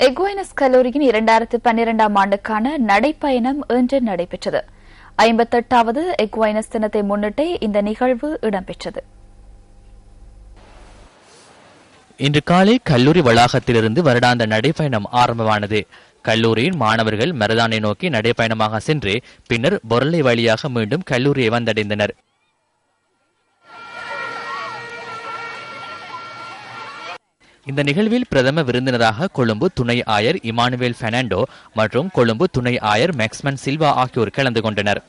எக்வைனஸ் கல்லூரியின் 2012ஆம் ஆண்டுக்கான நடைப்பயணம் இன்று நடைபெற்றது. 58வது எக்வைனஸ் தினத்தை முன்னிட்டு இந்த நிகழ்வு இடம்பெற்றது. இன்று காலை கல்லூரி வளாகத்திலிருந்து வருடாந்த நடைப்பயணம் ஆரம்பமானது. கல்லூரியின் மாணவர்கள் மரதானை நோக்கி நடைப்பயணமாக சென்று பின்னர் பொருளை வழியாக மீண்டும் கல்லூரியை வந்தடைந்தனர். இந்த நிகழ்வில் பிரதம விருந்தினராக கொழும்பு துணை ஆயர் இமானுவேல் பெர்னாண்டோ மற்றும் கொழும்பு துணை ஆயர் மேக்ஸ்மன் சில்வா ஆகியோர் கலந்து கொண்டனர்.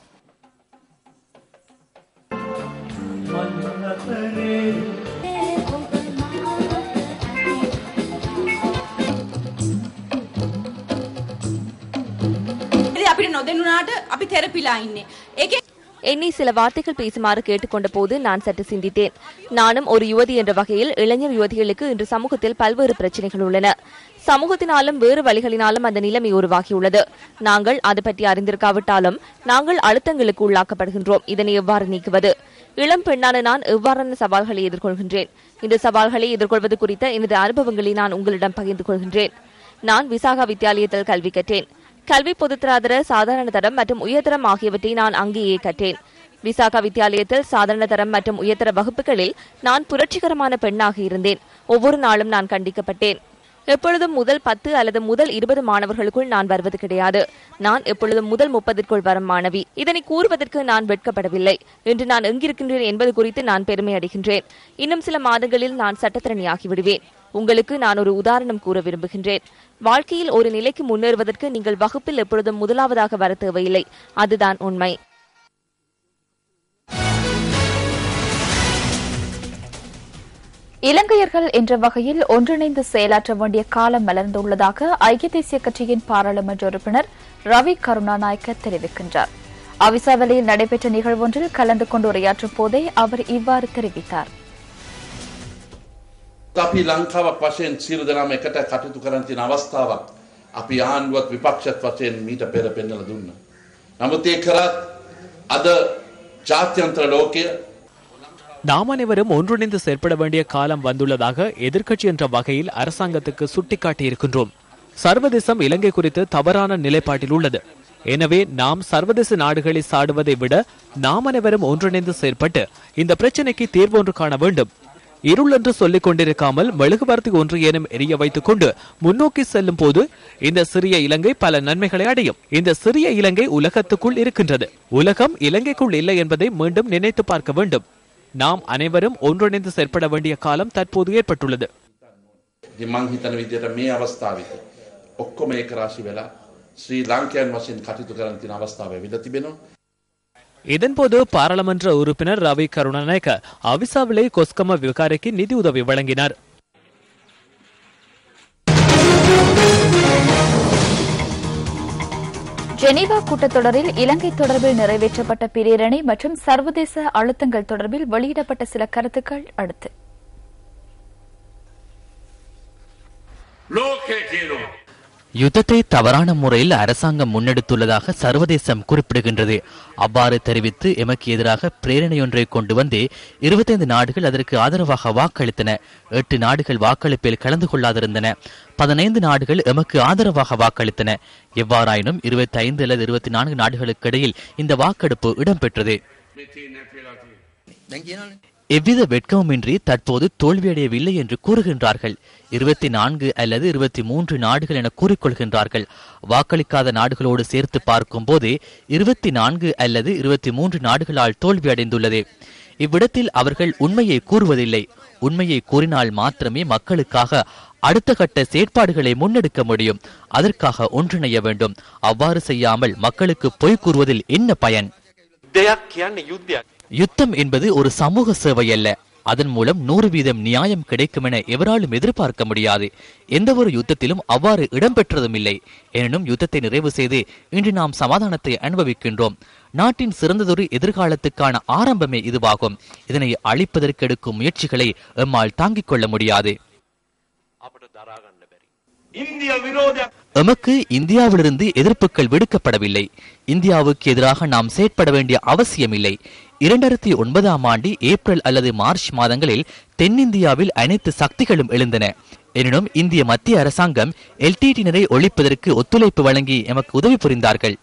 என்னை சில வார்த்தைகள் பேசுமாறு கேட்டுக்கொண்ட போது நான் சற்று சிந்தித்தேன். நானும் ஒரு யுவதி என்ற வகையில் இளைஞர் யுவதிகளுக்கு இன்று சமூகத்தில் பல்வேறு பிரச்சனைகள் உள்ளன. சமூகத்தினாலும் வேறு வழிகளினாலும் அந்த நிலைமை உருவாகியுள்ளது. நாங்கள் அது பற்றி அறிந்திருக்காவிட்டாலும் நாங்கள் அழுத்தங்களுக்கு உள்ளாக்கப்படுகின்றோம். இதனை எவ்வாறு நீக்குவது? இளம் பெண்ணான நான் எவ்வாறான சவால்களை எதிர்கொள்கின்றேன்? இந்த சவால்களை எதிர்கொள்வது குறித்த எனது அனுபவங்களை நான் உங்களிடம் பகிர்ந்து கொள்கின்றேன். நான் விசாகா வித்தியாலயத்தில் கல்வி கற்றேன். கல்வி பொதுத்தராதர, சாதாரண தரம் மற்றும் உயர்தரம் ஆகியவற்றை நான் அங்கேயே கற்றேன். விசாகா வித்தியாலயத்தில் சாதாரண தரம் மற்றும் உயர்தர வகுப்புகளில் நான் புரட்சிகரமான பெண்ணாக இருந்தேன். ஒவ்வொரு நாளும் நான் கண்டிக்கப்பட்டேன். எப்பொழுதும் முதல் 10 அல்லது முதல் 20 மாணவர்களுக்குள் நான் வருவது கிடையாது. நான் எப்பொழுதும் முதல் 30ற்குள் வரும் மாணவி. இதனை கூறுவதற்கு நான் வெட்கப்படவில்லை. இன்று நான் எங்கிருக்கின்றேன் என்பது குறித்து நான் பெருமை அடைகின்றேன். இன்னும் சில மாதங்களில் நான் சட்டத்திறனியாகி விடுவேன். உங்களுக்கு நான் ஒரு உதாரணம் கூற விரும்புகின்றேன். வாழ்க்கையில் ஒரு நிலைக்கு முன்னேறுவதற்கு நீங்கள் வகுப்பில் எப்பொழுதும் முதலாவதாக வர தேவையில்லை. அதுதான் உண்மை. இலங்கையர்கள் என்ற வகையில் ஒன்றிணைந்து செயலாற்ற வேண்டிய காலம் மலர்ந்துள்ளதாக ஐக்கிய தேசிய கட்சியின் பாராளுமன்ற உறுப்பினர் ரவி கருணாநாயக்க தெரிவிக்கின்றார். அவிசாவளியில் நடைபெற்ற நிகழ்வொன்றில் கலந்து கொண்டு உரையாற்றும் போதே அவர் இவ்வாறு தெரிவித்தார். අපි ලංකාවක් වශයෙන් සියලු දෙනාම එකට කටයුතු කරන තියෙන අවස්ථාවක් අපි ආණ්ඩුවත් විපක්ෂත් වශයෙන් මීට පෙර පෙන්නලා දුන්නා. නමුත් ඒ කරත් අද ජාත්‍යන්තර ලෝකයේ நாம் அனைவரும் ஒன்றிணைந்து செயற்பட வேண்டிய காலம் வந்துள்ளதாக எதிர்க்கட்சி என்ற வகையில் அரசாங்கத்துக்கு சுட்டிக்காட்டியிருக்கின்றோம். சர்வதேசம் இலங்கை குறித்து தவறான நிலைப்பாட்டில் உள்ளது. எனவே நாம் சர்வதேச நாடுகளை சாடுவதை விட நாம் அனைவரும் ஒன்றிணைந்து செயற்பட்டு இந்த பிரச்சினைக்கு தீர்வு ஒன்று காண வேண்டும். இருள் என்று சொல்லிக் கொண்டிருக்காமல் மெழுகுவர்த்தி ஒன்று ஏனும் எரிய வைத்துக் கொண்டு முன்னோக்கி செல்லும் போது இந்த சிறிய இலங்கை பல நன்மைகளை அடையும். இந்த சிறிய இலங்கை உலகத்துக்குள் இருக்கின்றது. உலகம் இலங்கைக்குள் இல்லை என்பதை மீண்டும் நினைத்து பார்க்க வேண்டும். நாம் அனைவரும் ஒன்றிணைந்து செயற்பட வேண்டிய காலம் தற்போது ஏற்பட்டுள்ளது. ඔක්කොම ඒක රාශි වෙලා ශ්‍රී ලාංකයන් වශයෙන් කටයුතු කරන තියෙන අවස්ථාව වෙවිලා තිබෙනවා. இதன்போது பாராளுமன்ற உறுப்பினர் ரவி கருணாநாயக்க அவிசாவிளை கொஸ்கம விகாரைக்கு நிதி உதவி வழங்கினார். ஜெனீவா கூட்டத்தொடரில் இலங்கை தொடர்பில் நிறைவேற்றப்பட்ட பிரேரணை மற்றும் சர்வதேச அழுத்தங்கள் தொடர்பில் வெளியிடப்பட்ட சில கருத்துக்கள் அடுத்து. யுத்தத்தை தவறான முறையில் அரசாங்கம் முன்னெடுத்துள்ளதாக சர்வதேசம் குறிப்பிடுகின்றது. அவ்வாறு தெரிவித்து எமக்கு எதிராக பிரேரணையொன்றை கொண்டு வந்து 25 நாடுகள் அதற்கு ஆதரவாக வாக்களித்தன. 8 நாடுகள் வாக்களிப்பில் கலந்து கொள்ளாதிருந்தன. 15 நாடுகள் எமக்கு ஆதரவாக வாக்களித்தன. எவ்வாறாயினும் 25 அல்லது 24 நாடுகளுக்கு இடையில் இந்த வாக்கெடுப்பு இடம்பெற்றது. எவ்வித வெட்கமுமின்றி தற்போது தோல்வியடையவில்லை என்று கூறுகின்றார்கள். 24 அல்லது 23 நாடுகள் என கூறிக்கொள்கின்றார்கள். வாக்களிக்காத நாடுகளோடு சேர்த்து பார்க்கும் போது 24 அல்லது 23 நாடுகளால் தோல்வியடைந்துள்ளது. இவ்விடத்தில் அவர்கள் உண்மையை கூறுவதில்லை. உண்மையை கூறினால் மாத்திரமே மக்களுக்காக அடுத்த கட்ட செயற்பாடுகளை முன்னெடுக்க முடியும். அதற்காக ஒன்றிணைய வேண்டும். அவ்வாறு செய்யாமல் மக்களுக்கு பொய் கூறுவதில் என்ன பயன்? யுத்தம் என்பது ஒரு சமூக சேவை அல்ல. அதன் மூலம் 100% நியாயம் கிடைக்கும் என எவராலும் எதிர்பார்க்க முடியாது. எந்த ஒரு யுத்தத்திலும் அவ்வாறு இடம்பெற்றதும் இல்லை. எனினும் யுத்தத்தை நிறைவு செய்து இன்று நாம் சமாதானத்தை அனுபவிக்கின்றோம். நாட்டின் சிறந்ததொரு எதிர்காலத்துக்கான ஆரம்பமே இதுவாகும். இதனை அழிப்பதற்கு எடுக்கும் முயற்சிகளை எம்மால் தாங்கிக் கொள்ள முடியாது. எமக்கு இந்தியாவிலிருந்து எதிர்ப்புகள் விடுக்கப்படவில்லை. இந்தியாவுக்கு எதிராக நாம் செயற்பட வேண்டிய அவசியம் இல்லை. 2009ஆம் ஆண்டு ஏப்ரல் அல்லது மார்ச் மாதங்களில் தென்னிந்தியாவில் அனைத்து சக்திகளும் எழுந்தன. எனினும் இந்திய மத்திய அரசாங்கம் எல்டிடியினரை ஒழிப்பதற்கு ஒத்துழைப்பு வழங்கி எமக்கு உதவி புரிந்தார்கள்.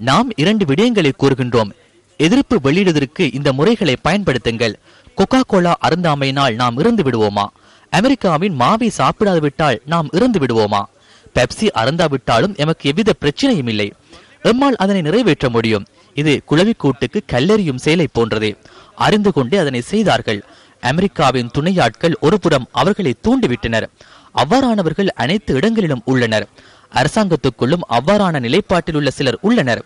நாம் 2 விடயங்களை கூறுகின்றோம். எதிர்ப்பு வெளியிடுவதற்கு இந்த முறைகளை பயன்படுத்துங்கள். கொக்கா கோலா அருந்தாமையினால் நாம் இறந்து விடுவோமா? அமெரிக்காவின் மாவை சாப்பிடாது விட்டால் நாம் இறந்து விடுவோமா? பெப்சி அருந்தாவிட்டாலும் எமக்கு எவ்வித பிரச்சனையும் இல்லை. எம்மால் அதனை நிறைவேற்ற முடியும். இது குளவிக்கூட்டுக்கு கல்லெறியும் செயலை போன்றதே. அறிந்து கொண்டே அதனை செய்தார்கள். அமெரிக்காவின் துணையாட்கள் ஒருபுறம் அவர்களை தூண்டிவிட்டனர். அவ்வாறானவர்கள் அனைத்து இடங்களிலும் உள்ளனர். அரசாங்கத்துக்குள்ளும் அவ்வாறான நிலைப்பாட்டில் உள்ள சிலர் உள்ளனர்.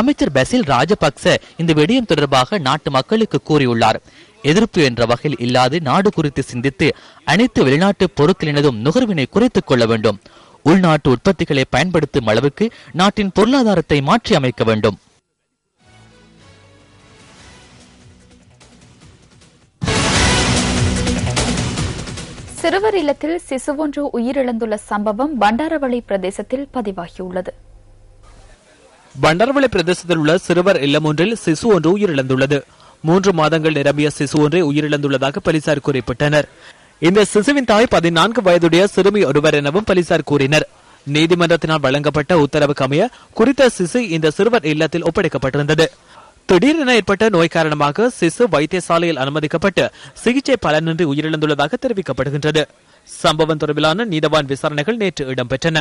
அமைச்சர் பசில் ராஜபக்ச இந்த விடயம் தொடர்பாக நாட்டு மக்களுக்கு கூறியுள்ளார். எதிர்ப்பு என்ற வகையில் இல்லாது நாடு குறித்து சிந்தித்து அனைத்து வெளிநாட்டு பொருட்களினதும் நுகர்வினை குறைத்துக் கொள்ள வேண்டும். உள்நாட்டு உற்பத்திகளை பயன்படுத்தும் அளவுக்கு நாட்டின் பொருளாதாரத்தை மாற்றி அமைக்க வேண்டும். சிறுவர் இல்லத்தில் சிசு ஒன்று உயிரிழந்துள்ள சம்பவம் பண்டாரவளை பிரதேசத்தில் பதிவாகியுள்ளது. பண்டாரவளை பிரதேசத்தில் உள்ள சிறுவர் இல்லம் ஒன்றில் சிசு ஒன்று உயிரிழந்துள்ளது. 3 மாதங்கள் நிரம்பிய சிசு ஒன்றை உயிரிழந்துள்ளதாக போலீசார் குறிப்பிட்டனர். இந்த சிசுவின் தாய் 14 வயதுடைய சிறுமி ஒருவர் எனவும் போலீசார் கூறினர். நீதிமன்றத்தினால் வழங்கப்பட்ட உத்தரவுக்கு அமைய குறித்த சிசு இந்த சிறுவர் இல்லத்தில் ஒப்படைக்கப்பட்டிருந்தது. திடீரென ஏற்பட்ட நோய் காரணமாக சிசு வைத்தியசாலையில் அனுமதிக்கப்பட்டு சிகிச்சை பலனின்றி உயிரிழந்துள்ளதாக தெரிவிக்கப்படுகின்றது. சம்பவம் தொடர்பிலான நீதவான் விசாரணைகள் நேற்று இடம்பெற்றன.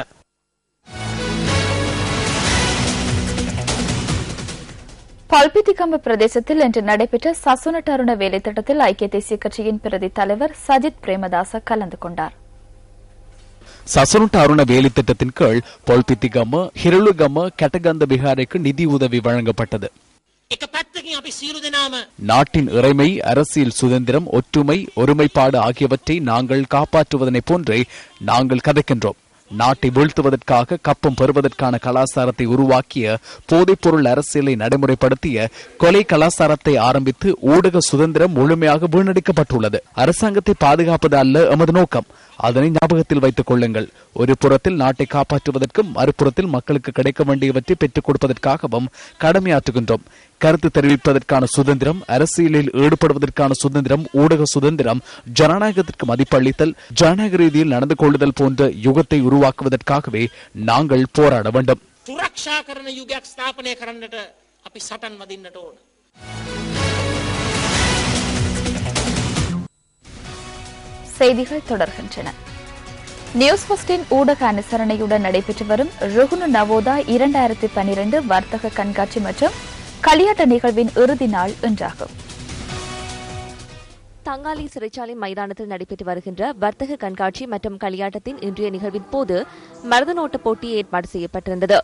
பல்பித்திகம்ப பிரதேசத்தில் இன்று நடைபெற்ற சசுன தருண வேலை திட்டத்தில் ஐக்கிய தேசிய கட்சியின் பிரதி தலைவர் சஜித் பிரேமதாச கலந்து கொண்டார். சசுனுட்ட அருண வேலை திட்டத்தின் கீழ் பொல்பித்திகம ஹிருளுகம கெட்டகந்த விகாரைக்கு நிதி உதவி வழங்கப்பட்டது. நாட்டின் இறைமை, அரசியல் சுதந்திரம், ஒற்றுமை, ஒருமைப்பாடு ஆகியவற்றை நாங்கள் காப்பாற்றுவதனை போன்றே நாங்கள் கதைக்கின்றோம். நாட்டை வீழ்த்துவதற்காக கப்பம் பெறுவதற்கான கலாச்சாரத்தை உருவாக்கிய, போதைப்பொருள் அரசியலை நடைமுறைப்படுத்திய, கொலை கலாச்சாரத்தை ஆரம்பித்து ஊடக சுதந்திரம் முழுமையாக வீணடிக்கப்பட்டுள்ளது. அரசாங்கத்தை பாதுகாப்பது அல்ல எமது நோக்கம். அதனை ஞாபகத்தில் வைத்துக் கொள்ளுங்கள். ஒரு புறத்தில் நாட்டை காப்பாற்றுவதற்கும் மறுபுறத்தில் மக்களுக்கு கிடைக்க வேண்டியவற்றை பெற்றுக் கொடுப்பதற்காகவும் கடமையாற்றுகின்றோம். கருத்து தெரிவிப்பதற்கான சுதந்திரம், அரசியலில் ஈடுபடுவதற்கான சுதந்திரம், ஊடக சுதந்திரம், ஜனநாயகத்திற்கு மதிப்பளித்தல், ஜனநாயக ரீதியில் நடந்து கொள்ளுதல் போன்ற யுகத்தை உருவாக்குவதற்காகவே நாங்கள் போராட வேண்டும். செய்திகள் தொடர்கின்றன. நியூஸ் ஃபர்ஸ்டின் ஊடக அனுசரணையுடன் நடைபெற்று வரும் ருகுணு நவோதா 2012 வர்த்தக கண்காட்சி மற்றும் களியாட்ட நிகழ்வின் இறுதி நாள் இன்றாகும். தங்காலி சிறைச்சாலை மைதானத்தில் நடைபெற்று வருகின்ற வர்த்தக கண்காட்சி மற்றும் களியாட்டத்தின் இன்றைய நிகழ்வின் போது மருதநோட்ட போட்டி ஏற்பாடு செய்யப்பட்டிருந்தது.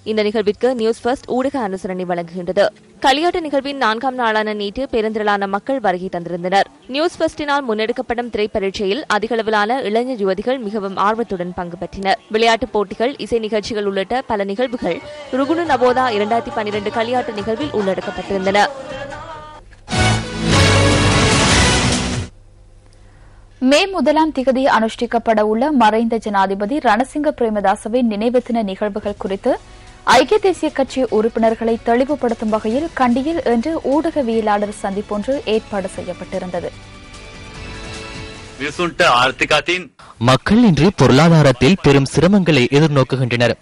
இந்த நிகழ்விற்கு நியூஸ் ஃபர்ஸ்ட் ஊடக அனுசரணை வழங்குகின்றது. களியாட்ட நிகழ்வின் 4ஆம் நாளான நேற்று பெருந்திரளான மக்கள் வருகை தந்திருந்தனர். நியூஸ் ஃபர்ஸ்டினால் முன்னெடுக்கப்படும் திரைப்பரீட்சையில் அதிகளவிலான இளைஞர் யுவதிகள் மிகவும் ஆர்வத்துடன் பங்கு பெற்றனர். விளையாட்டுப் போட்டிகள், இசை நிகழ்ச்சிகள் உள்ளிட்ட பல நிகழ்வுகள் ருகுணு நவோதா 2012 களியாட்ட நிகழ்வில் உள்ளடக்கப்பட்டிருந்தன. மே 1ஆம் திகதி அனுஷ்டிக்கப்பட உள்ள மறைந்த ஜனாதிபதி ரணசிங்க பிரேமதாசவின் நினைவு தின நிகழ்வுகள் குறித்து ஐக்கிய தேசிய கட்சி உறுப்பினர்களை தெளிவுபடுத்தும் வகையில் கண்டியில் இன்று ஊடகவியலாளர் சந்திப்பொன்று ஏற்பாடு செய்யப்பட்டிருந்தது. மக்கள் இன்று பொருளாதாரத்தில் பெரும் சிரமங்களை எதிர்நோக்குகின்றனர்.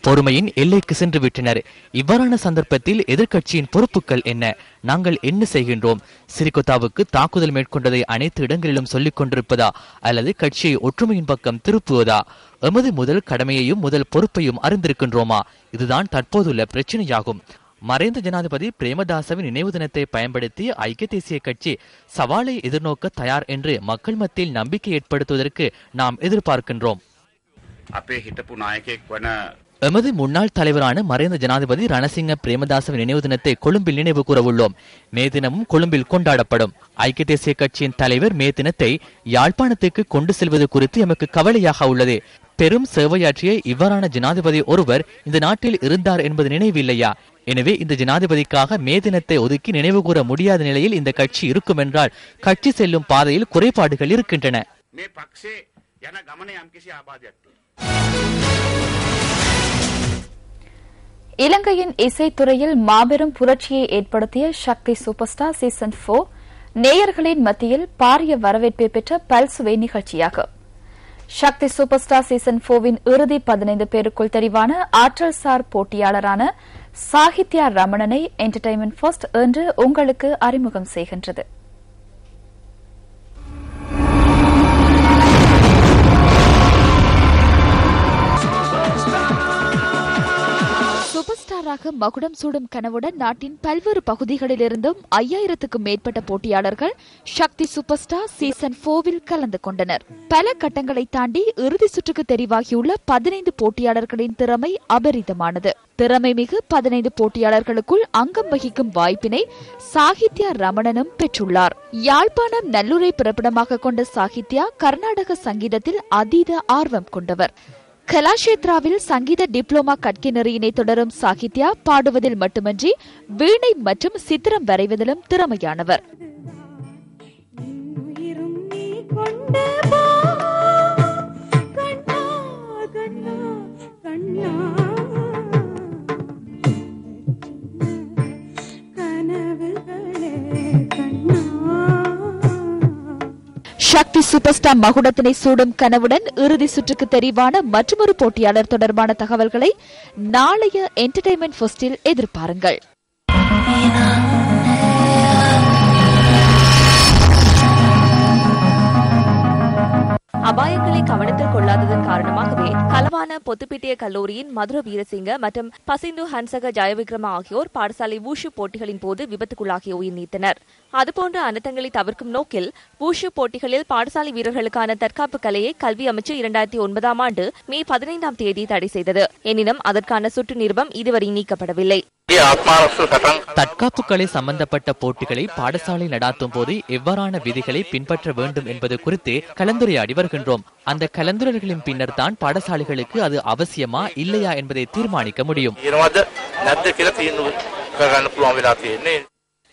பொறுமையின் எல்லைக்கு சென்று விட்டனர். இவ்வாறான சந்தர்ப்பத்தில் எதிர்க்கட்சியின் பொறுப்புகள் என்ன? நாங்கள் என்ன செய்கின்றோம்? சிறிகொத்தாவுக்கு தாக்குதல் மேற்கொண்டதை அனைத்து இடங்களிலும் சொல்லிக் கொண்டிருப்பதா அல்லது கட்சியை ஒற்றுமையின் பக்கம் திருப்புவதா? எமது முதல் கடமையையும் முதல் பொறுப்பையும் அறிந்திருக்கின்றோமா? இதுதான் தற்போதுள்ள பிரச்சனையாகும். மறைந்த ஜனாதிபதி பிரேமதாசவின் நினைவு தினத்தை பயன்படுத்தி ஐக்கிய தேசிய கட்சி சவாலை எதிர்நோக்க தயார் என்று மக்கள் மத்தியில் நம்பிக்கை ஏற்படுத்துவதற்கு நாம் எதிர்பார்க்கின்றோம். எமது முன்னாள் தலைவரான மறைந்த ஜனாதிபதி ரணசிங்க பிரேமதாசவின் நினைவு தினத்தை கொழும்பில் நினைவு கூற உள்ளோம். மே தினமும் கொழும்பில் கொண்டாடப்படும். ஐக்கிய தேசிய கட்சியின் தலைவர் மே தினத்தை யாழ்ப்பாணத்துக்கு கொண்டு செல்வது குறித்து எமக்கு கவலையாக உள்ளது. பெரும் சேவையாற்றிய இவ்வாறான ஜனாதிபதி ஒருவர் இந்த நாட்டில் இருந்தார் என்பது நினைவில்லையா? எனவே இந்த ஜனாதிபதிக்காக மே தினத்தை ஒதுக்கி நினைவு கூற முடியாத நிலையில் இந்த கட்சி இருக்கும் என்றால் கட்சி செல்லும் பாதையில் குறைபாடுகள் இருக்கின்றன. இலங்கையின் இசைத்துறையில் மாபெரும் புரட்சியை ஏற்படுத்திய சக்தி சூப்பர் ஸ்டார் சீசன் 4 நேயர்களின் மத்தியில் பாரிய வரவேற்பை பெற்ற பல்சுவை நிகழ்ச்சியாகும். சக்தி சூப்பர் ஸ்டார் சீசன் 4 இறுதி 15 பேருக்குள் தெரிவான ஆற்றல் சார் போட்டியாளரான சாகித்யா ரமணனை என்டர்டைன்மெண்ட் ஃபர்ஸ்ட் என்று உங்களுக்கு அறிமுகம் செய்கின்றது. சூப்பர் ஸ்டாராக மகுடம் சூடும் கனவுடன் நாட்டின் பல்வேறு பகுதிகளிலிருந்தும் 5000க்கும் மேற்பட்ட போட்டியாளர்கள் சக்தி சூப்பர் ஸ்டார் சீசன் 4 கலந்து கொண்டனர். பல கட்டங்களை தாண்டி இறுதி சுற்றுக்கு தெரிவாகியுள்ள 15 போட்டியாளர்களின் திறமை அபரிதமானது. திறமை மிகு 15 போட்டியாளர்களுக்குள் அங்கம் வகிக்கும் வாய்ப்பினை சாகித்யா ரமணனும் பெற்றுள்ளார். யாழ்ப்பாணம் நல்லூரை பிறப்பிடமாக கொண்ட சாகித்யா கர்நாடக சங்கீதத்தில் அதீத ஆர்வம் கொண்டவர். கலாஷேத்ராவில் சங்கீத டிப்ளோமா கற்கை நெறியினை தொடரும் சாகித்யா பாடுவதில் மட்டுமின்றி வீணை மற்றும் சித்திரம் வரைவதிலும் திறமையானவர். சக்தி சூப்பர் ஸ்டார் மகுடத்தினை சூடும் கனவுடன் இறுதி சுற்றுக்கு தெரிவான மற்றொரு போட்டியாளர் தொடர்பான தகவல்களை நாளைய என்டர்டைன்மெண்ட் ஃபர்ஸ்டில் எதிர்பாருங்கள். அபாயங்களை கவனத்தில் கொள்ளாததன் காரணமாகவே களவான பொத்துப்பிட்டிய கல்லூரியின் மதுர வீரசிங்க மற்றும் பசிந்து ஹன்சக ஜெயவிக்ரம ஆகியோர் பாடசாலை வூஷு போட்டிகளின் போது விபத்துக்குள்ளாகி உயிர் நீத்தனர். அதுபோன்ற அனர்த்தங்களை தவிர்க்கும் நோக்கில் வூஷு போட்டிகளில் பாடசாலை வீரர்களுக்கான தற்காப்பு கலையை கல்வி அமைச்சு 2009 ஆண்டு மே 15 தடை செய்தது. எனினும் அதற்கான சுற்று நிருபம் இதுவரை நீக்கப்படவில்லை. தற்காப்பு கலை சம்பந்தப்பட்ட போட்டிகளை பாடசாலை நடாத்தும் போது எவ்வாறான விதிகளை பின்பற்ற வேண்டும் என்பது குறித்து கலந்துரையாடி வருகின்றோம். அந்த கலந்துரைகளின் பின்னர் தான் பாடசாலைகளுக்கு அது அவசியமா இல்லையா என்பதை தீர்மானிக்க முடியும்.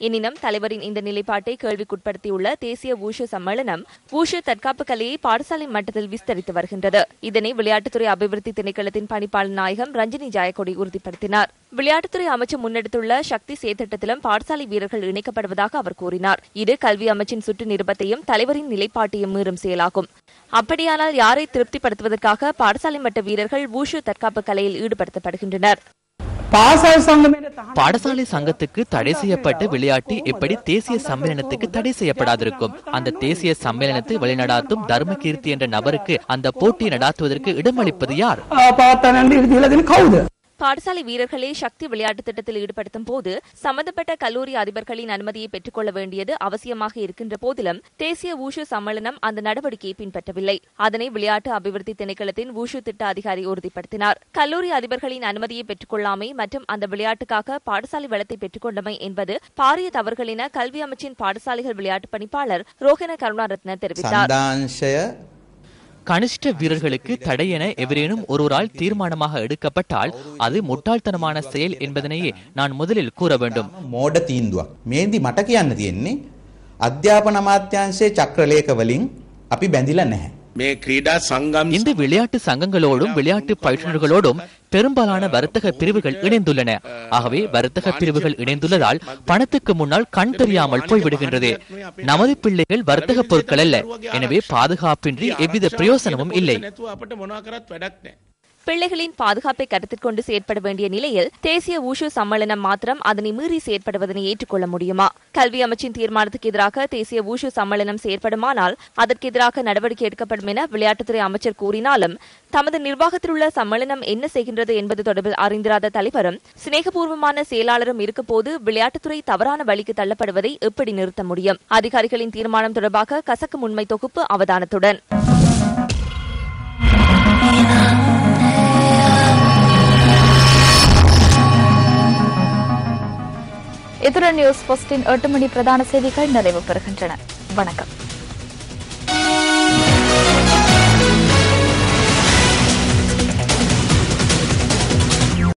எனினும் தலைவரின் இந்த நிலைப்பாட்டை கேள்விக்குட்படுத்தியுள்ள தேசிய வூஷு சம்மேளனம் வூஷு தற்காப்பு கலையை பாடசாலை மட்டத்தில் விஸ்தரித்து வருகின்றது. இதனை விளையாட்டுத்துறை அபிவிருத்தி திணைக்களத்தின் பணிப்பாளர் நாயகம் ரஞ்சினி ஜாயக்கொடி உறுதிப்படுத்தினார். விளையாட்டுத்துறை அமைச்சர் முன்னெடுத்துள்ள சக்தி செயற்திட்டத்திலும் பாடசாலை வீரர்கள் இணைக்கப்படுவதாக அவர் கூறினார். இது கல்வி அமைச்சின் சுற்று நிருபத்தையும் தலைவரின் நிலைப்பாட்டையும் மீறும் செயலாகும். அப்படியானால் யாரை திருப்திப்படுத்துவதற்காக பாடசாலை மட்ட வீரர்கள் வூஷு தற்காப்பு கலையில் ஈடுபடுத்தப்படுகின்றனர்? பாடசாலை சங்கத்துக்கு தடை செய்யப்பட்ட விளையாட்டு எப்படி தேசிய சம்மேளனத்துக்கு தடை செய்யப்படாதிருக்கும்? அந்த தேசிய சம்மேளனத்தை வழிநடாத்தும் தர்மகீர்த்தி என்ற நபருக்கு அந்த போட்டியை நடாத்துவதற்கு இடமளிப்பது யார்? பாடசாலை வீரர்களை சக்தி விளையாட்டு திட்டத்தில் ஈடுபடுத்தும் போது சம்பந்தப்பட்ட கல்லூரி அதிபர்களின் அனுமதியை பெற்றுக் கொள்ள வேண்டியது அவசியமாக இருக்கின்ற போதிலும் தேசிய வூஷு சம்மேளனம் அந்த நடவடிக்கையை பின்பற்றவில்லை. அதனை விளையாட்டு அபிவிருத்தி திணைக்களத்தின் வூஷு திட்ட அதிகாரி உறுதிப்படுத்தினார். கல்லூரி அதிபர்களின் அனுமதியை பெற்றுக் கொள்ளாமை மற்றும் அந்த விளையாட்டுக்காக பாடசாலை வளத்தை பெற்றுக் கொண்டமை என்பது பாரிய தவறுகள் என கல்வி அமைச்சின் பாடசாலைகள் விளையாட்டு பணிப்பாளர் ரோஹன கருணாரத்ன தெரிவித்தார். கனிஷ்ட வீரர்களுக்கு தடை என எவரேனும் ஒருவரால் தீர்மானமாக எடுக்கப்பட்டால் அது முட்டாள்தனமான செயல் என்பதனையே நான் முதலில் கூற வேண்டும். මෝඩ තීන්දුවක්. මේදි මට කියන්න තියෙන්නේ අධ්‍යාපන අමාත්‍යාංශයේ චක්‍රලේඛ වලින් අපි බැඳිලා නැහැ. இந்த விளையாட்டு சங்கங்களோடும் விளையாட்டு பயிற்றுநர்களோடும் பெரும்பாலான வர்த்தக பிரிவுகள் இணைந்துள்ளன. ஆகவே வர்த்தக பிரிவுகள் இணைந்துள்ளதால் பணத்துக்கு முன்னால் கண் தெரியாமல் போய்விடுகின்றது. நமது பிள்ளைகள் வர்த்தக பொருட்கள் அல்ல. எனவே பாதுகாப்பின்றி எவ்வித பிரயோசனமும் இல்லை. பிள்ளைகளின் பாதுகாப்பை கருத்தில் கொண்டு செயற்பட வேண்டிய நிலையில் தேசிய வூஷு சம்மேளனம் மாத்திரம் அதனை மீறி செயற்படுவதனை ஏற்றுக்கொள்ள முடியுமா? கல்வி அமைச்சின் தீர்மானத்துக்கு எதிராக தேசிய வூஷு சம்மேளனம் செயற்படுமானால் அதற்கு எதிராக நடவடிக்கை எடுக்கப்படும் என விளையாட்டுத்துறை அமைச்சர் கூறினாலும் தமது நிர்வாகத்தில் உள்ள சம்மேளனம் என்ன செய்கின்றது என்பது தொடர்பில் அறிந்திராத தலைவரும் சிநேகபூர்வமான செயலாளரும் இருக்கப்போது விளையாட்டுத்துறை தவறான வழிக்கு தள்ளப்படுவதை எப்படி நிறுத்த முடியும்? அதிகாரிகளின் தீர்மானம் தொடர்பாக கசக்கும் உண்மை தொகுப்பு அவதானத்துடன். இத்துடன் நியூஸ் போஸ்டின் 8 மணி பிரதான செய்திகள் நிறைவு பெறுகின்றன. வணக்கம்.